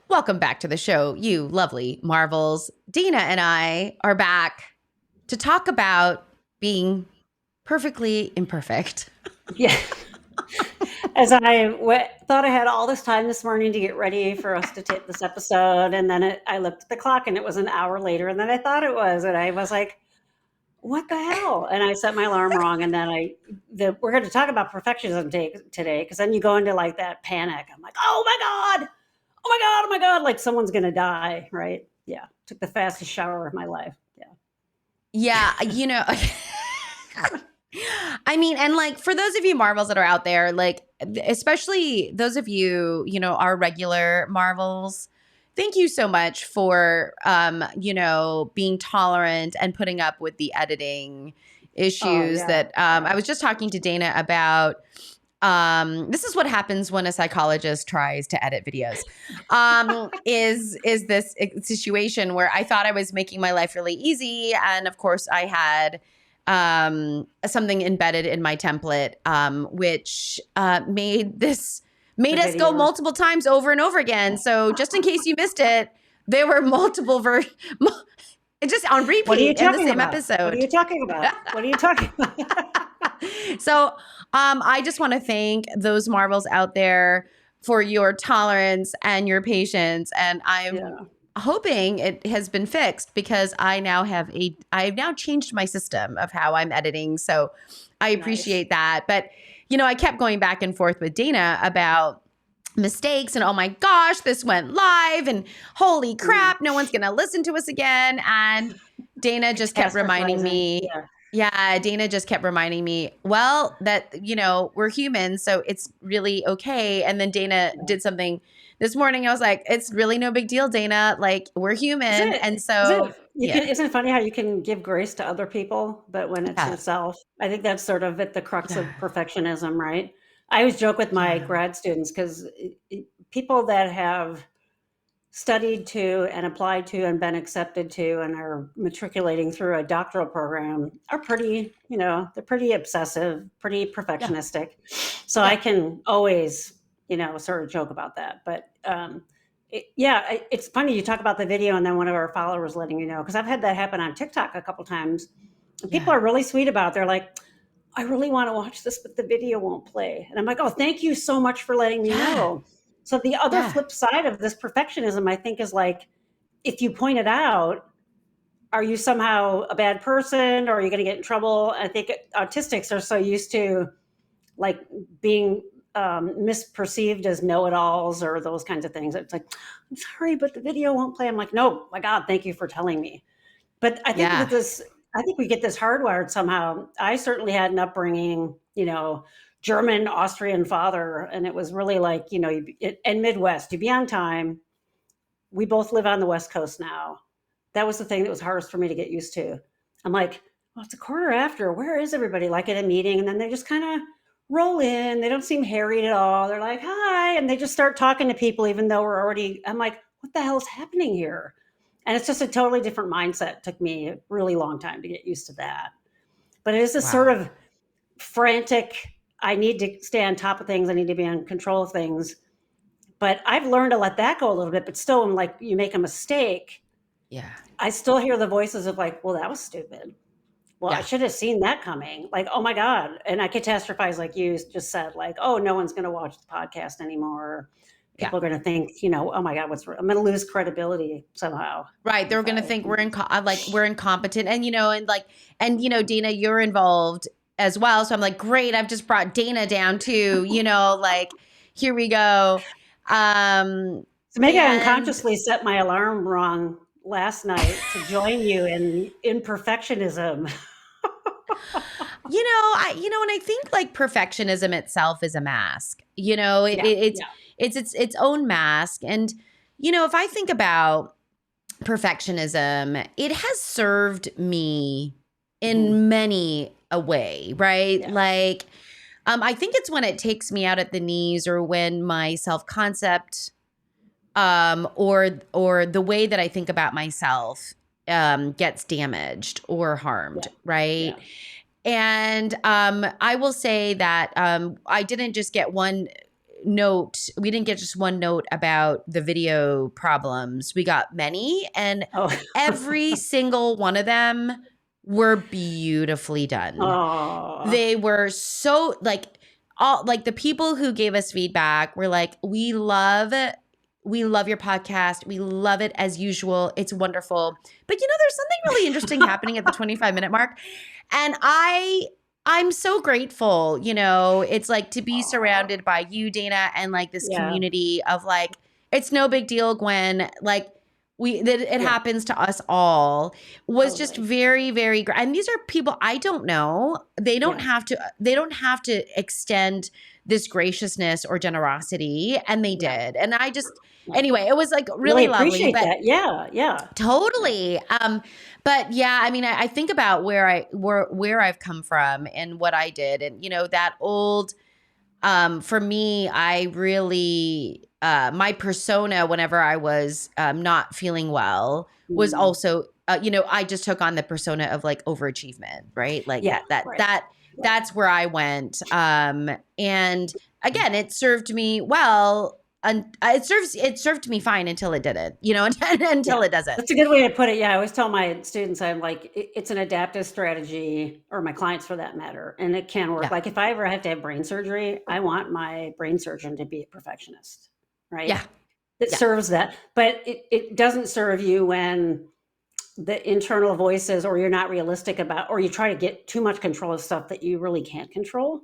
Welcome back to the show, you lovely Marvels. Dina and I are back to talk about being perfectly imperfect. Yeah. As I thought I had all this time this morning to get ready for us to take this episode, and then I looked at the clock and it was an hour later than I thought it was, and I was like, what the hell? And I set my alarm wrong, and then we're going to talk about perfectionism today, because then you go into like that panic. I'm like, oh my God, oh my God, oh my God, like someone's going to die, right? Yeah, took the fastest shower of my life. Yeah, I mean, and like for those of you Marvels that are out there, like especially those of you, our regular Marvels, thank you so much for, being tolerant and putting up with the editing issues that I was just talking to Dana about. This is what happens when a psychologist tries to edit videos. Is this situation where I thought I was making my life really easy, and of course I had something embedded in my template, which made us go multiple times over and over again. So just in case you missed it, there were multiple just on repeat in the same episode. What are you talking about? What are you talking about? So I just want to thank those Marvels out there for your tolerance and your patience. And I'm hoping it has been fixed, because I've now changed my system of how I'm editing. So I appreciate that. But, I kept going back and forth with Dana about mistakes and, oh my gosh, this went live and holy crap, no one's going to listen to us again. And Dana just kept reminding me. Dana just kept reminding me, well, that, we're humans, so it's really okay. And then Dana did something this morning. I was like, it's really no big deal, Dana. Like, we're human. And so, isn't it funny how you can give grace to other people, but when it's yourself, I think that's sort of at the crux of perfectionism, right? I always joke with my grad students, because people that have studied to and applied to and been accepted to and are matriculating through a doctoral program are pretty, they're pretty obsessive, pretty perfectionistic. So I can always, sort of joke about that. But it's funny you talk about the video and then one of our followers letting you know, because I've had that happen on TikTok a couple times. And people are really sweet about it. They're like, I really want to watch this, but the video won't play. And I'm like, oh, thank you so much for letting me know. So the other flip side of this perfectionism, I think, is like, if you point it out, are you somehow a bad person, or are you going to get in trouble? I think autistics are so used to like being misperceived as know-it-alls or those kinds of things. It's like, I'm sorry, but the video won't play. I'm like, no, my God, thank you for telling me. But I think with this, I think we get this hardwired somehow. I certainly had an upbringing, German, Austrian father. And it was really like, and Midwest, you be on time. We both live on the West Coast now. That was the thing that was hardest for me to get used to. I'm like, well, it's a quarter after. Where is everybody? Like at a meeting. And then they just kind of roll in. They don't seem harried at all. They're like, hi. And they just start talking to people, even though I'm like, what the hell is happening here? And it's just a totally different mindset. It took me a really long time to get used to that. But it is this sort of frantic, I need to stay on top of things. I need to be in control of things. But I've learned to let that go a little bit. But still, when like you make a mistake, I still hear the voices of like, well, that was stupid. Well, I should have seen that coming. Like, oh my God. And I catastrophize, like you just said, like, oh, no one's going to watch the podcast anymore. People are going to think, oh my God, I'm going to lose credibility somehow. Right. They're going to think we're incompetent. And, Dina, you're involved as well. So I'm like, great. I've just brought Dana down too, like, here we go. So maybe I unconsciously set my alarm wrong last night to join you in perfectionism. And I think like perfectionism itself is a mask, it's its own mask. And, if I think about perfectionism, it has served me in many a way, right? Like, I think it's when it takes me out at the knees, or when my self-concept, or the way that I think about myself gets damaged or harmed, Yeah. right? Yeah. And I will say that I didn't just get one note. We didn't get just one note about the video problems. We got many, and Oh. every single one of them were beautifully done. Oh. They were so like, all like the people who gave us feedback were like, we love your podcast. We love it as usual. It's wonderful. But there's something really interesting happening at the 25-minute mark. And I'm so grateful, it's like to be Aw. surrounded by you, Dana, and like this Yeah. community of like, it's no big deal, Gwen. Like, that it Yeah. happens to us all, was just Totally. very, very great. And these are people I don't know. They don't Yeah. have to extend this graciousness or generosity, and they Yeah. did. And I just, Yeah. anyway, it was like Really really lovely. appreciate But that. Yeah. Yeah. Yeah. totally. But yeah, I mean, I think about where I've come from and what I did, and that old, for me, I really, my persona whenever I was not feeling well was Mm. also, I just took on the persona of like overachievement, right? Like Yeah. that that Right. that Right. that's where I went. And again, it served me well. And it served me fine until it didn't, until Yeah. it doesn't. That's a good way to put it. Yeah. I always tell my students, I'm like, it's an adaptive strategy, or my clients for that matter, and it can work. Yeah. Like if I ever have to have brain surgery, I want my brain surgeon to be a perfectionist, right? Yeah. It Yeah. serves that, but it doesn't serve you when the internal voices, or you're not realistic about, or you try to get too much control of stuff that you really can't control,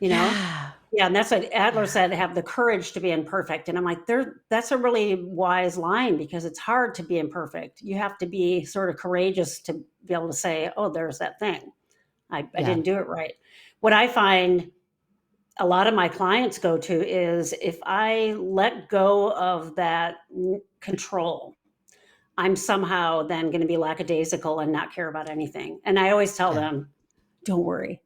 you know? Yeah. Yeah, and that's what Adler Yeah. said, have the courage to be imperfect. And I'm like, that's a really wise line, because it's hard to be imperfect. You have to be sort of courageous to be able to say, oh, there's that thing. I Yeah. didn't do it right. What I find a lot of my clients go to is, if I let go of that control, I'm somehow then going to be lackadaisical and not care about anything. And I always tell Yeah. them, don't worry.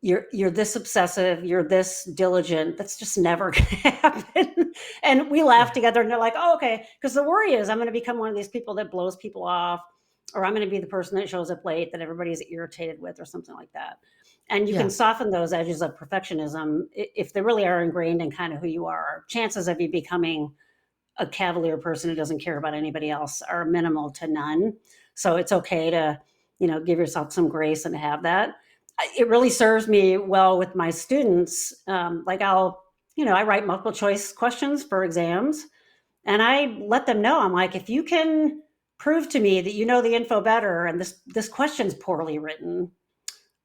You're this obsessive, you're this diligent. That's just never going to happen. And we laugh Yeah. together, and they're like, oh, okay. Because the worry is, I'm going to become one of these people that blows people off, or I'm going to be the person that shows up late that everybody's irritated with, or something like that. And you can Yeah. soften those edges of perfectionism if they really are ingrained in kind of who you are. Chances of you becoming a cavalier person who doesn't care about anybody else are minimal to none. So it's okay to, give yourself some grace and have that. It really serves me well with my students. Like I write multiple choice questions for exams, and I let them know, I'm like, if you can prove to me that you know the info better, and this question's poorly written,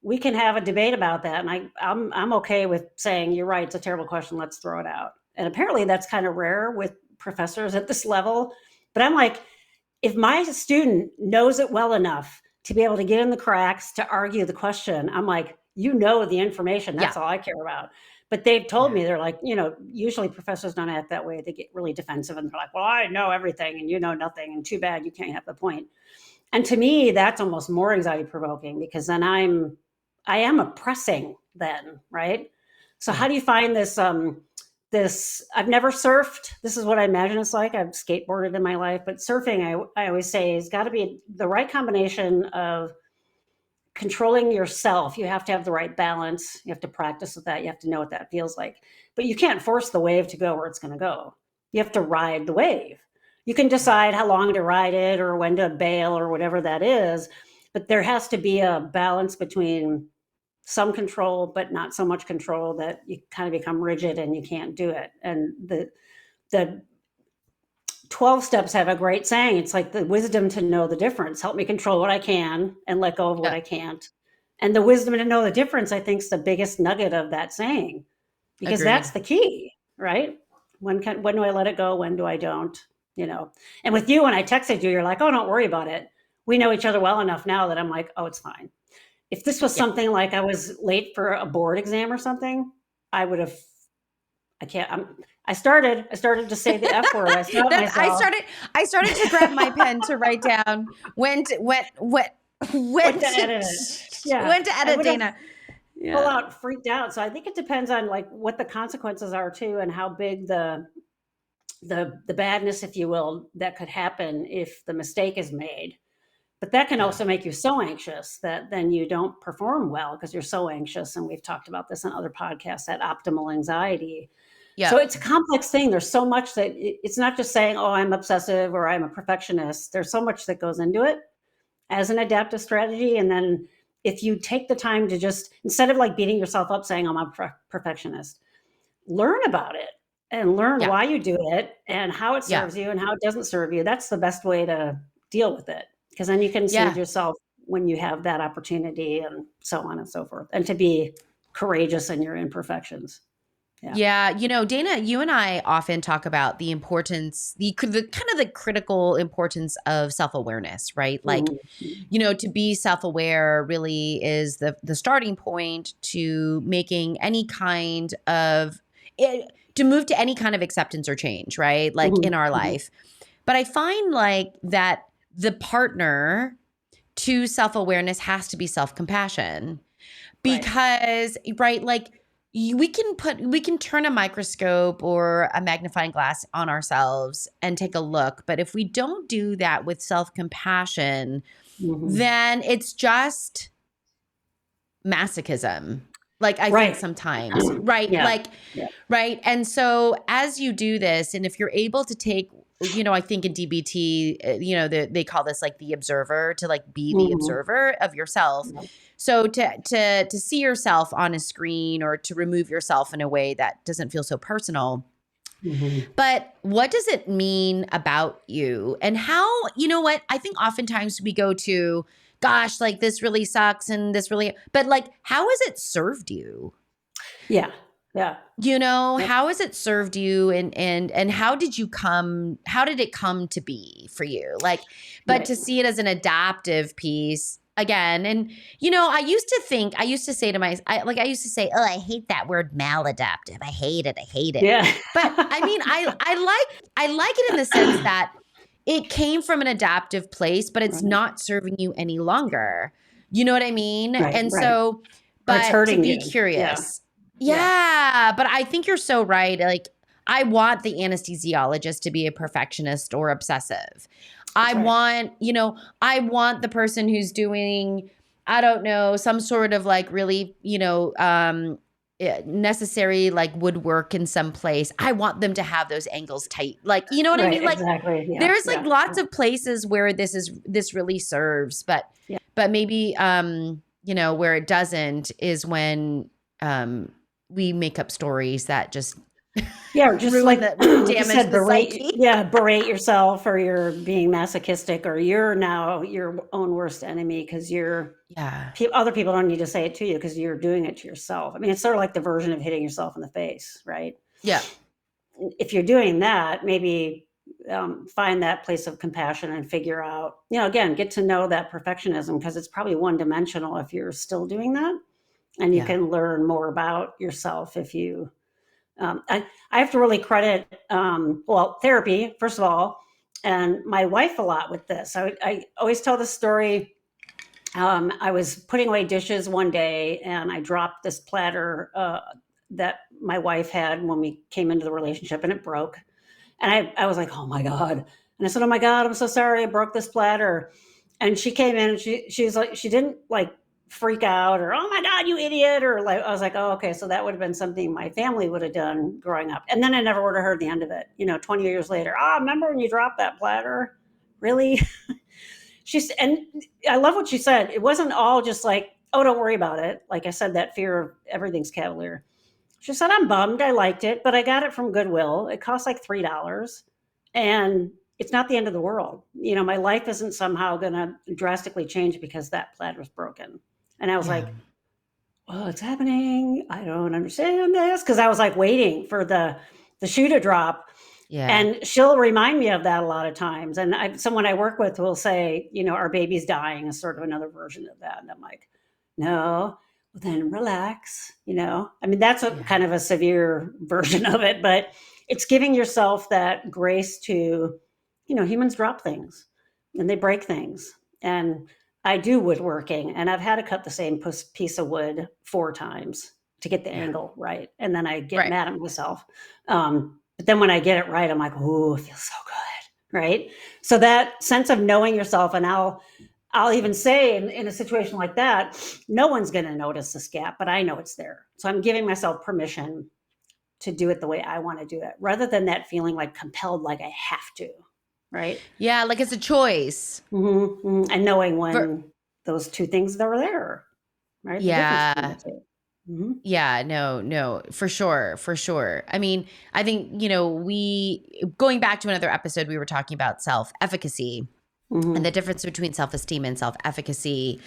we can have a debate about that. And I'm okay with saying, you're right, it's a terrible question, let's throw it out. And apparently that's kind of rare with professors at this level. But I'm like, if my student knows it well enough to be able to get in the cracks to argue the question, I'm like, the information, Yeah. that's all I care about. But they've told Yeah. me, they're like, usually professors don't act that way. They get really defensive, and they're like, well, I know everything and you know nothing, and too bad you can't have the point. And to me, that's almost more anxiety provoking, because then I am oppressing then, right? So Yeah. how do you find this I've never surfed. This is what I imagine it's like. I've skateboarded in my life, but surfing, I always say, has got to be the right combination of controlling yourself. You have to have the right balance. You have to practice with that. You have to know what that feels like. But you can't force the wave to go where it's going to go. You have to ride the wave. You can decide how long to ride it, or when to bail, or whatever that is, but there has to be a balance between some control, but not so much control that you kind of become rigid and you can't do it. And the 12 steps have a great saying. It's like, the wisdom to know the difference. Help me control what I can and let go of what Yeah. I can't. And the wisdom to know the difference, I think, is the biggest nugget of that saying, because Agreed. that's the key, right? When do I let it go? When do I don't? And with you, when I texted you, you're like, oh, don't worry about it. We know each other well enough now that I'm like, oh, it's fine. If this was Yeah. something like I was late for a board exam or something, I would have. I can't. I started to say the F word. I stopped myself. I started to grab my pen to write down when to When to edit it. Yeah, when to I edit, would have. Dana. full Yeah. out freaked out. So I think it depends on like what the consequences are too, and how big the badness, if you will, that could happen if the mistake is made. But that can Yeah. also make you so anxious that then you don't perform well because you're so anxious. And we've talked about this in other podcasts, that optimal anxiety. So Yep. it's a complex thing. There's so much that it's not just saying, oh, I'm obsessive or I'm a perfectionist. There's so much that goes into it as an adaptive strategy. And then if you take the time to just, instead of like beating yourself up saying, I'm a perfectionist, learn about it and learn Yeah. why you do it and how it Yeah. serves you and how it doesn't serve you. That's the best way to deal with it, because then you can soothe Yeah. yourself when you have that opportunity and so on and so forth, and to be courageous in your imperfections. Yeah. Yeah, Dana, you and I often talk about the importance, the kind of the critical importance of self-awareness, right? Like, Mhm. to be self-aware really is the starting point to making any kind of it, to move to any kind of acceptance or change, right? Like in Mhm. our Mhm. life. But I find like that the partner to self-awareness has to be self-compassion Right. because, right, like we can turn a microscope or a magnifying glass on ourselves and take a look, but if we don't do that with self-compassion, Mhm. then it's just masochism, like I think Right. sometimes, right? Yeah. Like, Yeah. right. And so as you do this, and if you're able to take, I think in DBT, they call this like the observer, to like be the Mhm. observer of yourself. Yeah. So to see yourself on a screen or to remove yourself in a way that doesn't feel so personal. Mhm. But what does it mean about you? And how, what? I think oftentimes we go to, gosh, like this really sucks and this really, but like, how has it served you? Yeah. Yeah. Yep. How has it served you, and how did it come to be for you? Like, but Right. to see it as an adaptive piece again. And I used to say to I used to say, oh, I hate that word maladaptive. I hate it. I hate it. Yeah. But I mean, I like it in the sense that it came from an adaptive place, but it's Right. not serving you any longer. You know what I mean? Right. And Right. so, Or it's but to hurting be you. Yeah. curious. Yeah. Yeah, but I think you're so right. Like, I want the anesthesiologist to be a perfectionist or obsessive. I That's right. want, I want the person who's doing, I don't know, some sort of like really, necessary like woodwork in some place. I want them to have those angles tight. Like, you know what I Right. mean? Like, Exactly. Yeah. there's like Yeah. lots Yeah. of places where this really serves, but Yeah. maybe where it doesn't is when we make up stories that just Yeah, or just ruin like the like you damage said, the psyche. berate yourself, or you're being masochistic, or you're now your own worst enemy because Yeah. other people don't need to say it to you because you're doing it to yourself. I mean, it's sort of like the version of hitting yourself in the face, right? Yeah. If you're doing that, maybe find that place of compassion and figure out, again, get to know that perfectionism, because it's probably one dimensional if you're still doing that. And you Yeah. can learn more about yourself if you I have to really credit, therapy, first of all, and my wife a lot with this. I always tell this story. I was putting away dishes one day and I dropped this platter that my wife had when we came into the relationship, and it broke. And I was like, oh my God. And I said, oh my God, I'm so sorry. I broke this platter. And she came in and she was like, she didn't like freak out or, oh my God, you idiot. Or like, I was like, oh, okay. So that would have been something my family would have done growing up. And then I never would have heard the end of it, 20 years later. Remember when you dropped that platter? Really? And I love what she said. It wasn't all just like, oh, don't worry about it. Like I said, that fear of everything's cavalier. She said, I'm bummed. I liked it, but I got it from Goodwill. It cost like $3. And it's not the end of the world. My life isn't somehow going to drastically change because that platter's broken. And I was Yeah. like, what's happening? I don't understand this. Cause I was like waiting for the shoe to drop. Yeah. And she'll remind me of that a lot of times. And someone I work with will say, our baby's dying is sort of another version of that. And I'm like, no, well, then relax. I mean, that's a Yeah. kind of a severe version of it, but it's giving yourself that grace to, humans drop things and they break things. And I do woodworking, and I've had to cut the same piece of wood 4 times to get the Yeah. angle right, and then I get Right. mad at myself. But then when I get it right, I'm like, "Ooh, it feels so good," right? So that sense of knowing yourself, and I'll even say in a situation like that, no one's gonna notice this gap, but I know it's there. So I'm giving myself permission to do it the way I wanna do it, rather than that feeling like compelled, like I have to, right? Yeah, like it's a choice. And knowing For when those 2 things that were there, right? The difference between yeah. the 2. Mhm, Yeah, no, no, for sure, for sure. I mean, I think, we going back to another episode, we were talking about self-efficacy and the mhm. difference between self-esteem and self-efficacy.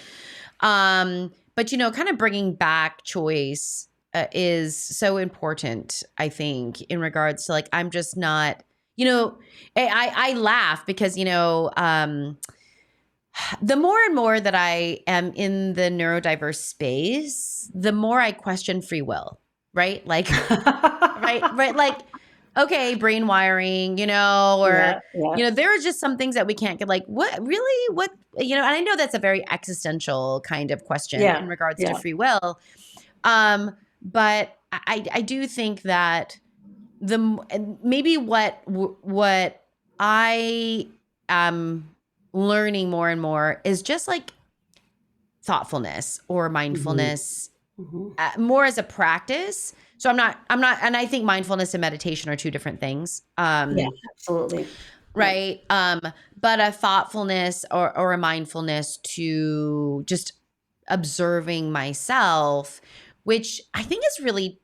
But kind of bringing back choice is so important, I think, in regards to like I'm just not, I laugh because the more and more that I am in the neurodiverse space, the more I question free will, right? Like, right, like, okay, brain wiring, Yeah, or yeah. there are just some things that we can't get. Like, what really? What And I know that's a very existential kind of question Yeah, in regards to yeah. free will, but I do think that maybe what I am learning more and more is just like thoughtfulness or Mhm, mindfulness, mhm. more as a practice. So I'm not, and I think mindfulness and meditation are two different things. Yeah, absolutely. Yep. Right. But a thoughtfulness or a mindfulness to just observing myself, which I think is really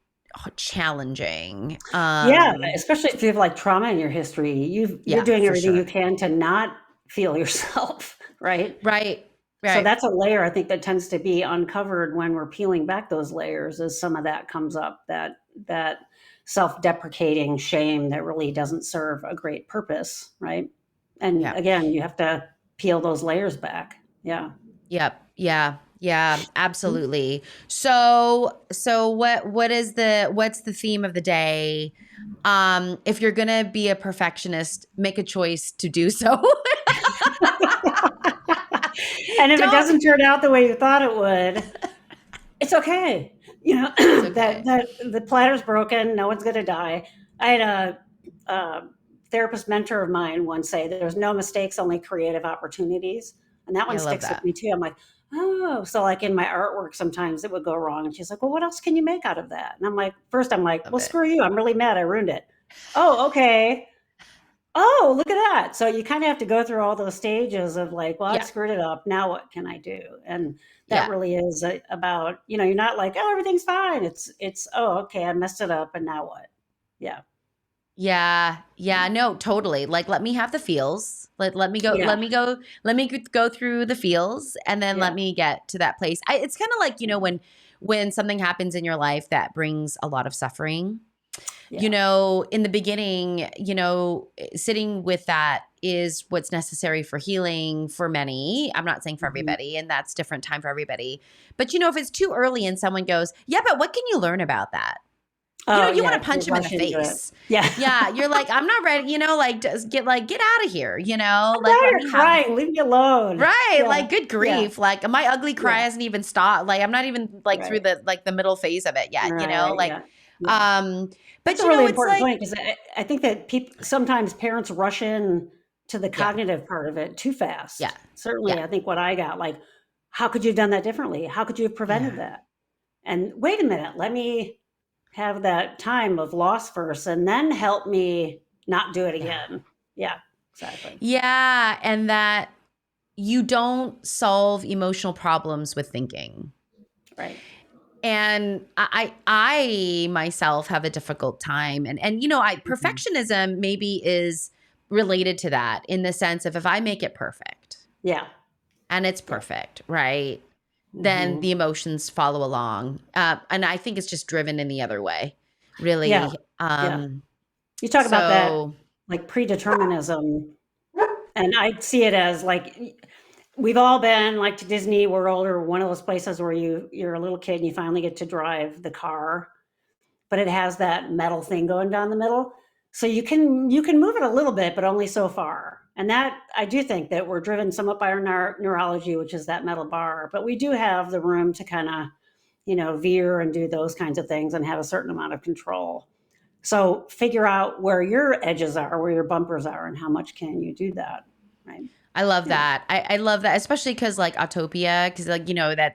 challenging. Yeah, especially if you have, like, trauma in your history, you're Yeah, doing for everything you sure. can to not feel yourself, right? Right. So Right. that's a layer I think that tends to be uncovered when we're peeling back those layers, as some of that comes up, that self-deprecating shame that really doesn't serve a great purpose, right? And Yeah. again, you have to peel those layers back. Yeah. Yep. Yeah. Yeah. Mhm. Absolutely. So what's the theme of the day? If you're gonna be a perfectionist, make a choice to do so. And if it Don't. doesn't turn out the way you thought it would, it's okay. You know, It's that okay. that the platter's broken, no one's gonna die. I had a therapist mentor of mine once say, "There's no mistakes, only creative opportunities," and that Yeah, one I love sticks with that. me too. I'm like, "Oh," so, like, in my artwork, sometimes it would go wrong, and she's like, "Well, what else can you make out of that?" And I'm like, first I'm like, Love "Well, it. screw you, I'm really mad I ruined it." "Oh, okay. Oh, look at that." So you kinda have to go through all those stages of like, "Well, I've Yeah. screwed it up. Now what can I do?" And that Yeah. really is about, you're not like, "Oh, everything's fine." "Oh, okay, I messed it up, and now what?" Yeah. Yeah. Yeah. No, totally. Like, let me have the feels. Let me go. Yeah. Let me go through the feels, and then let Yeah. me get to that place. It's kind of like when something happens in your life that brings a lot of suffering. Yeah. In the beginning, sitting with that is what's necessary for healing for many. I'm not saying for Mhm. everybody, and that's different time for everybody. But if it's too early and someone goes, "Yeah, but what can you learn about that?" Oh, You yeah, want to 'cause you punch him in the rush into it. face. Yeah. Yeah, you're like, "I'm not ready," like just get out of here, "I'm like out let here me have the crying, leave me alone." right, Yeah. like good Yeah. grief, like my ugly cry Yeah. hasn't even stopped. Like I'm not even like through Right. the middle phase of it yet, Right, like yeah. Yeah. um That's but a really it's important like point, 'cause I think that sometimes parents rush in to the yeah. cognitive part of it too Yeah. fast. Certainly, Yeah. I think what I got, like, "How could you have done that differently? How could you have prevented Yeah. that?" And, "Wait a minute, let me have that time of loss first, and then help me not do it Yeah. again." Yeah, exactly. Yeah, and that you don't solve emotional problems with thinking. Right. And I myself have a difficult time, and Mhm. perfectionism maybe is related to that in the sense of if I make it perfect Yeah. and it's Yeah. perfect, right? Then the Mhm. emotions follow along. And I think it's just driven in the other way, Yeah. really. Yeah. You talk about that, So like, predeterminism, and I see it as, like, we've all been, like, to Disney World or one of those places where you're a little kid and you finally get to drive the car, but it has that metal thing going down the middle. So you can move it a little bit, but only so far. And that, I do think that we're driven somewhat by our neurology, which is that metal bar, but we do have the room to kind of, veer and do those kinds of things and have a certain amount of control. So figure out where your edges are, where your bumpers are, and how much can you do that, right? I love that. I love that, especially because like Autopia, because like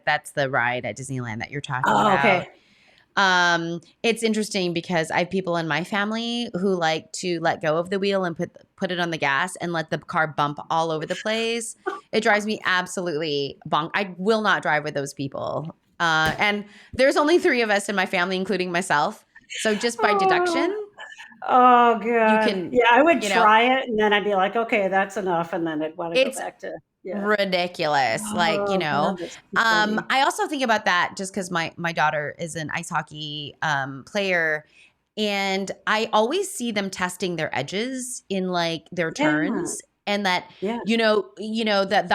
that's the ride at Disneyland that you're talking Oh, about. okay. It's interesting because I have people in my family who like to let go of the wheel and put it on the gas and let the car bump all over the place. It drives me absolutely bonk. I will not drive with those people. And there's only 3 of us in my family, including myself. So just by deduction, Oh, you God. can, Yeah, I would you know, try it, and then I'd be like, "Okay, that's enough," and then I'd wanna go it's back to yeah. ridiculous. Like, Oh, God, that's too funny. I also think about that just because my daughter is an ice hockey player, and I always see them testing their edges in like their Yeah, turns, and that yeah. that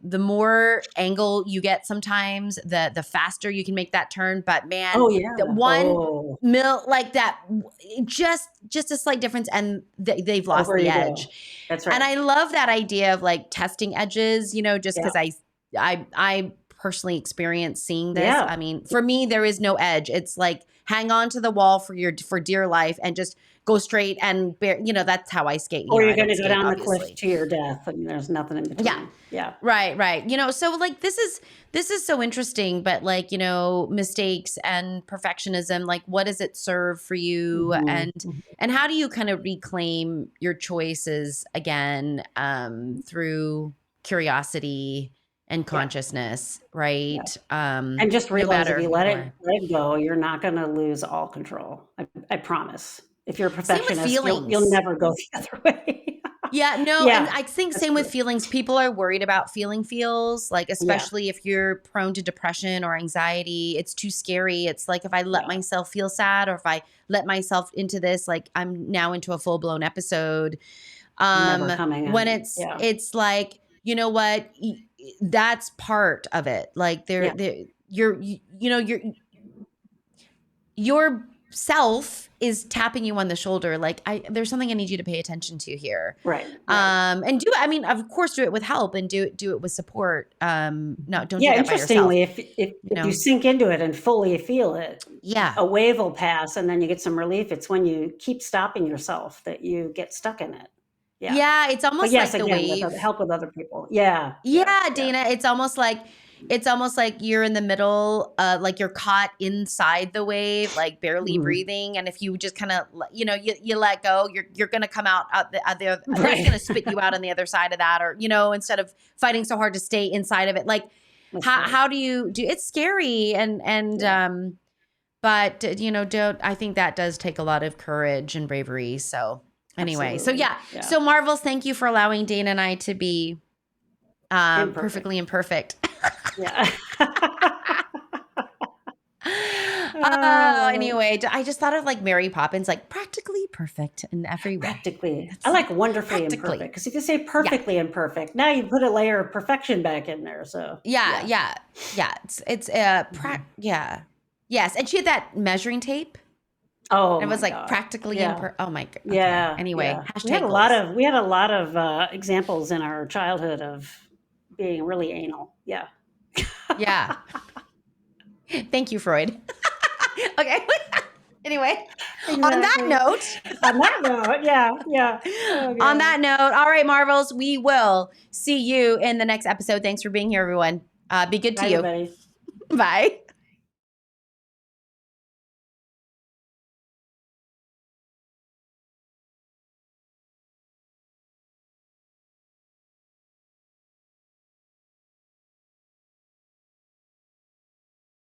the more angle you get sometimes, the faster you can make that turn. But man, Oh, that yeah. one Oh, mil like that, just a slight difference, and they've lost over the you edge. go. That's And right. I love that idea of like testing edges, just Yeah. because I personally experienced seeing this. Yeah. I mean, for me, there is no edge. It's like hang on to the wall for dear life and just go straight and bear, that's how I skate. Or I you're don't gonna go skate, down the cliff obviously. to your death, and there's nothing in Yeah. between. Yeah. Right, right. So like this is so interesting, but like, mistakes and perfectionism, like what does it serve for you, Mhm. and Mhm. how do you kind of reclaim your choices again through curiosity and Yeah. consciousness, Yeah. right? And just No realize if matter you who let you it are. let it go, you're not gonna lose all control. I promise. If you're a Same with perfectionist, you'll feelings. never go the other way. Yeah, no, and Yeah, I think that's same with true. feelings. People are worried about feeling feels, like Yeah, especially if you're prone to depression or anxiety. It's too scary. It's like if I let yeah. myself feel sad or if I let myself into this, like I'm now into a full-blown episode. Never coming When out. it's Yeah, it's like, you know what? That's part of it. Like yeah, your self is tapping you on the shoulder like there's something I need you to pay attention to here. right, right. And do it, I mean, of course, do it with help and do it with support. No, don't do Yeah, that by yourself, interestingly, if you you know. sink into it and fully feel it, Yeah. a wave will pass and then you get some relief. It's when you keep stopping yourself that you get stuck in it. Yeah. Yeah, it's But almost yes, like the again, with wave. help with other people. Yeah, yeah, Yeah, yeah. Dana, it's almost like you're in the middle, like you're caught inside the wave, like barely Mhm. breathing. And if you just kind of, you let go, you're gonna come out they're just Right. gonna spit you out on the other side of that, or instead of fighting so hard to stay inside of it. Like, That's right. how do you do? It's scary, and Yeah, but don't I think that does take a lot of courage and bravery. So anyway, so absolutely. yeah, Yeah. so Marvels, thank you for allowing Dana and I to be Imperfect. perfectly imperfect. Yeah. Oh, Uh, anyway, I just thought of like Mary Poppins, like practically perfect in every way. practically. I That's like wonderfully practically. imperfect because if you say Yeah. perfectly imperfect, now you put a layer of perfection back in there. So, Yeah, yeah. yeah. Yeah, it's Mhm. yeah. Yes, and she had that measuring tape. Oh And it was my like god. practically Yeah. oh my god. Okay. Yeah, Anyway, yeah. hashtag goals. We had a lot of, examples in our childhood of being really anal. Yeah. Yeah. Thank you, Freud. Okay. Anyway, on that Exactly. note, On that note, yeah, yeah. Oh on god. that note, all right, Marvels, we will see you in the next episode. Thanks for being here, everyone. Be good Bye, to you. everybody. Bye.